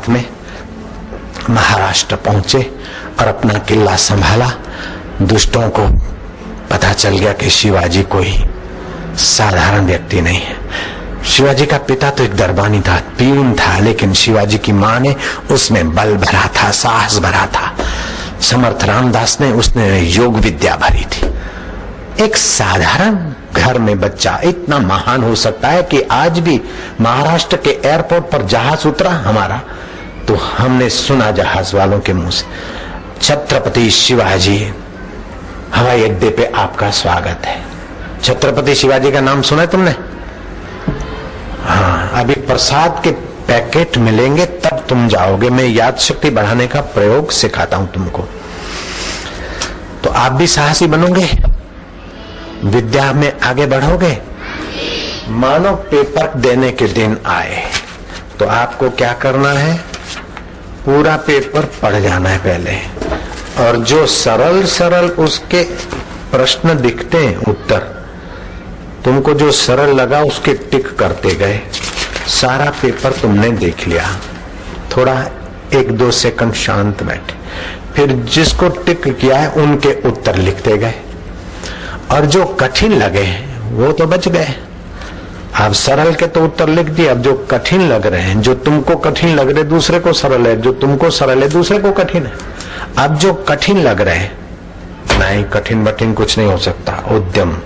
में महाराष्ट्र पहुंचे और अपना किला संभाला। दुष्टों को पता चल गया कि शिवाजी कोई साधारण व्यक्ति नहीं है। शिवाजी का पिता तो एक दरबानी था, पीऊन था, लेकिन शिवाजी की माँ ने उसमें बल भरा था, साहस भरा था। समर्थ रामदास ने उसने योग विद्या भरी थी। एक साधारण घर में बच्चा इतना महान हो सकता है कि आज भी महाराष्ट्र के एयरपोर्ट पर जहाज उतरा हमारा, तो हमने सुना जहाज वालों के मुंह से, छत्रपति शिवाजी हवाई अड्डे पे आपका स्वागत है। छत्रपति शिवाजी का नाम सुना है तुमने? हाँ, अभी प्रसाद के पैकेट मिलेंगे तब तुम जाओगे। मैं याद शक्ति बढ़ाने का प्रयोग सिखाता हूं तुमको, तो आप भी साहसी बनोगे, विद्या में आगे बढ़ोगे। मानो पेपर देने के दिन आए तो आपको क्या करना है, पूरा पेपर पढ़ जाना है पहले, और जो सरल सरल उसके प्रश्न दिखते हैं, उत्तर तुमको जो सरल लगा उसके टिक करते गए। सारा पेपर तुमने देख लिया, थोड़ा 1-2 सेकंड शांत बैठे, फिर जिसको टिक किया है उनके उत्तर लिखते गए, और जो कठिन लगे वो तो बच गए। आप सरल के तो उत्तर लिख दिए, अब जो कठिन लग रहे हैं, जो तुमको कठिन लग रहे दूसरे को सरल है, जो तुमको सरल है दूसरे को कठिन है। अब जो कठिन लग रहे हैं, नहीं कठिन बठिन कुछ नहीं हो सकता, उद्यम,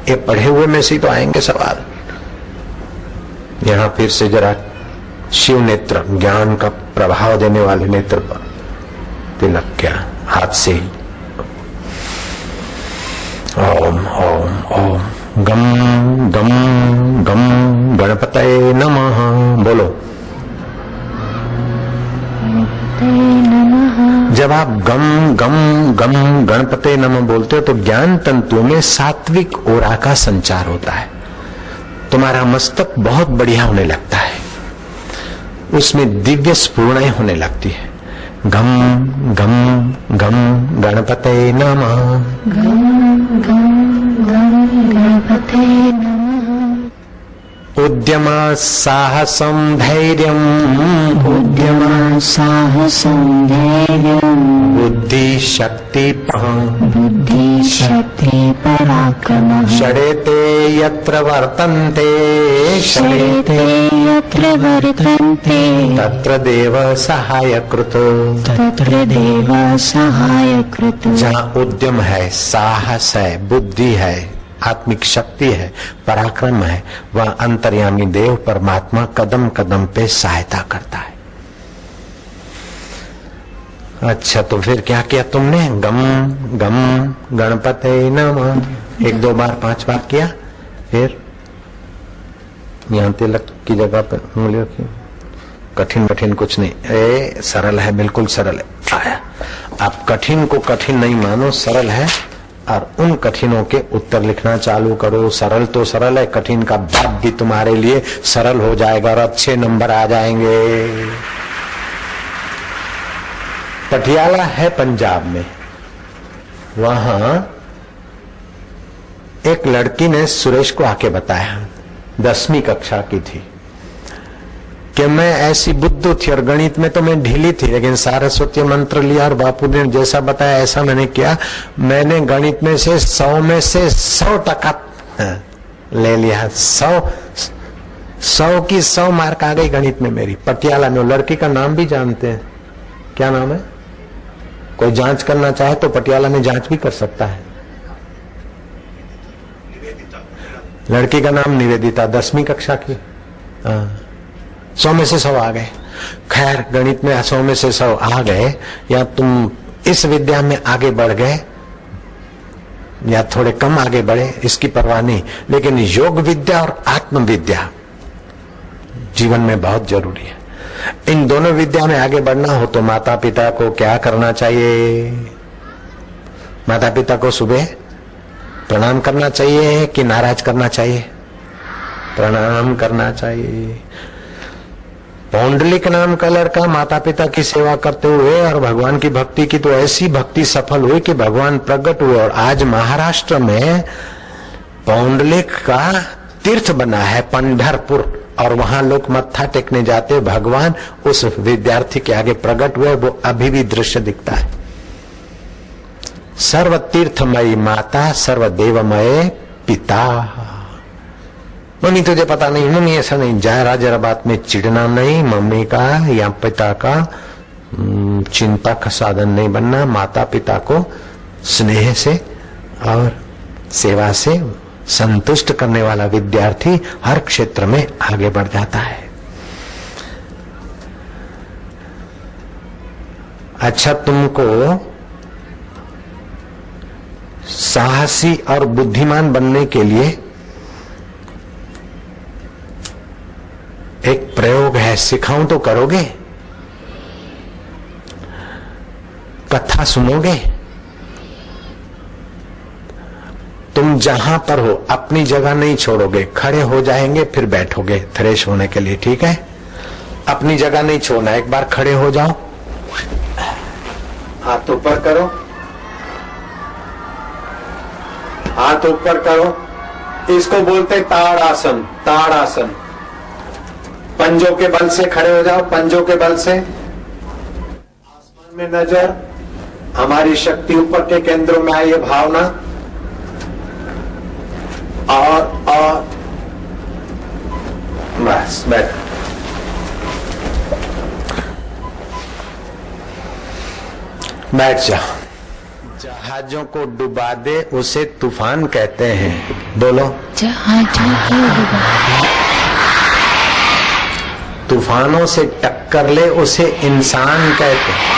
ये पढ़े हुए में से तो आएंगे सवाल। यहां फिर से जरा शिव नेत्र, ज्ञान का प्रभाव देने वाले नेत्र पर तिलक क्या हाथ से ही। ओम ओम ओम गम गम गम गणपतये नमः बोलो। जब आप गम गम गम गणपतये नमः बोलते हो तो ज्ञान तंतुओं में सात्विक ओरा का संचार होता है। तुम्हारा मस्तक बहुत बढ़िया होने लगता है, उसमें दिव्य स्फूर्णाएं होने लगती है। गम गम गम गणपतये नमः, गम गम गम गणपतये नमः। उद्यम साहसं धैर्यं, उद्यम साहसं धैर्यं, बुद्धि शक्ति पराक्रमः, षडेते यत्र वर्तन्ते, षडेते यत्र वर्तन्ते, तत्र देव सहायकृत, तत्र देव सहायकृत। जहाँ उद्यम है, साहस है, बुद्धि है, आत्मिक शक्ति है, पराक्रम है, वह अंतर्यामी देव परमात्मा कदम कदम पे सहायता करता है। अच्छा, तो फिर क्या किया तुमने? गम गम गणपतये नमः 1-2 बार 5 बार किया, फिर यहाँ तिलक की जगह पर उंगली रखी। कठिन कठिन कुछ नहीं, सरल है, बिल्कुल सरल है। आया, आप कठिन को कठिन नहीं मानो, सरल है, और उन कठिनों के उत्तर लिखना चालू करो। सरल तो सरल है, कठिन का बाद भी तुम्हारे लिए सरल हो जाएगा और अच्छे नंबर आ जाएंगे। पटियाला है पंजाब में, वहां एक लड़की ने सुरेश को आके बताया, 10वीं कक्षा की थी, कि मैं ऐसी बुद्धू थी और गणित में तो मैं ढीली थी, लेकिन सारस्वती मंत्र लिया और बापू ने जैसा बताया ऐसा मैंने किया। मैंने गणित में से 100 में से 100% ले लिया। 100 की 100 मार्क आ गई गणित में मेरी। पटियाला में। लड़की का नाम भी जानते हैं, क्या नाम है? कोई जांच करना चाहे तो पटियाला में जांच भी कर सकता है। लड़की का नाम निवेदिता, 10वीं कक्षा की। 100 में से 100 आ गए। खैर, गणित में 100 में से 100 आ गए, या तुम इस विद्या में आगे बढ़ गए या थोड़े कम आगे बढ़े, इसकी परवाह नहीं, लेकिन योग विद्या और आत्म विद्या जीवन में बहुत जरूरी है। इन दोनों विद्या में आगे बढ़ना हो तो माता पिता को क्या करना चाहिए? माता पिता को सुबह प्रणाम करना चाहिए कि नाराज करना चाहिए? प्रणाम करना चाहिए। पौंडलिक नाम का लड़का माता पिता की सेवा करते हुए और भगवान की भक्ति की, तो ऐसी भक्ति सफल हुई कि भगवान प्रकट हुए, और आज महाराष्ट्र में पौंडलिक का तीर्थ बना है पंढरपुर, और वहां लोग मत्था टेकने जाते, भगवान उस विद्यार्थी के आगे प्रकट हुए, वो अभी भी दृश्य दिखता है। सर्व तीर्थमयी माता, सर्व देवमय पिता। मम्मी तुझे पता नहीं, मम्मी ऐसा नहीं, जरा बात में चिढ़ना नहीं, मम्मी का या पिता का चिंता का साधन नहीं बनना। माता पिता को स्नेह से और सेवा से संतुष्ट करने वाला विद्यार्थी हर क्षेत्र में आगे बढ़ जाता है। अच्छा, तुमको साहसी और बुद्धिमान बनने के लिए एक प्रयोग है, सिखाऊं तो करोगे? कथा सुनोगे? तुम जहां पर हो अपनी जगह नहीं छोड़ोगे, खड़े हो जाएंगे फिर बैठोगे फ्रेश होने के लिए, ठीक है? अपनी जगह नहीं छोड़ना, एक बार खड़े हो जाओ, हाथ ऊपर करो, हाथ ऊपर करो, इसको बोलते ताड़ आसन। ताड़ आसन, पंजों के बल से खड़े हो जाओ, पंजों के बल से, आसमान में नजर, हमारी शक्ति ऊपर के केंद्रों में आई, ये भावना, और बस बैठ। बैठ जा। जहाजों को डुबा दे उसे तूफान कहते हैं। बोलो। जहाजों को डुबा दे। तूफानों से टक्कर ले उसे इंसान कहते हैं।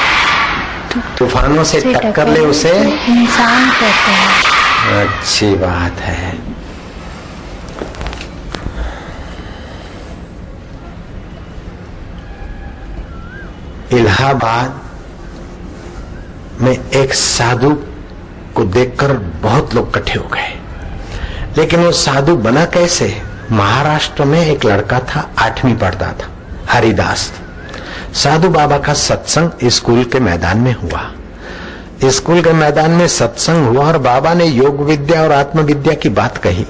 तूफानों से टक्कर ले उसे इंसान कहते हैं। अच्छी बात है। इलाहाबाद में एक साधु को देखकर बहुत लोग इकट्ठे हो गए, लेकिन वो साधु बना कैसे? महाराष्ट्र में एक लड़का था, 8वीं पढ़ता था, हरिदास। साधु बाबा का सत्संग स्कूल के मैदान में हुआ। स्कूल के मैदान में सत्संग हुआ और बाबा ने योग विद्या और आत्मविद्या की बात कही,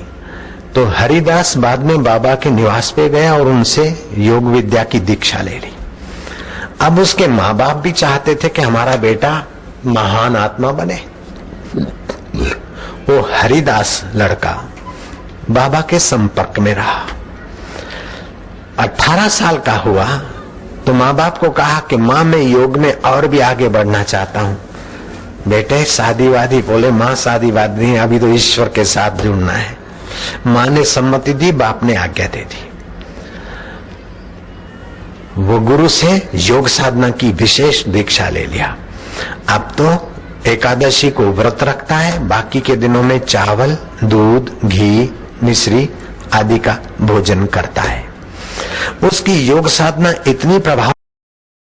तो हरिदास बाद में बाबा के निवास पे गया और उनसे योग विद्या की दीक्षा ले ली। अब उसके माँ बाप भी चाहते थे कि हमारा बेटा महान आत्मा बने। वो हरिदास लड़का बाबा के संपर्क में रहा। 18 साल का हुआ तो माँ बाप को कहा कि माँ मैं योग में और भी आगे बढ़ना चाहता हूँ। बेटे शादी वादी? बोले माँ शादी वादी नहीं, अभी तो ईश्वर के साथ जुड़ना है। माँ ने सम्मति दी, बाप ने आज्ञा दे दी। वो गुरु से योग साधना की विशेष दीक्षा ले लिया। अब तो एकादशी को व्रत रखता है, बाकी के दिनों में चावल, दूध, घी, मिश्री आदि का भोजन करता है। उसकी योग साधना इतनी प्रभाव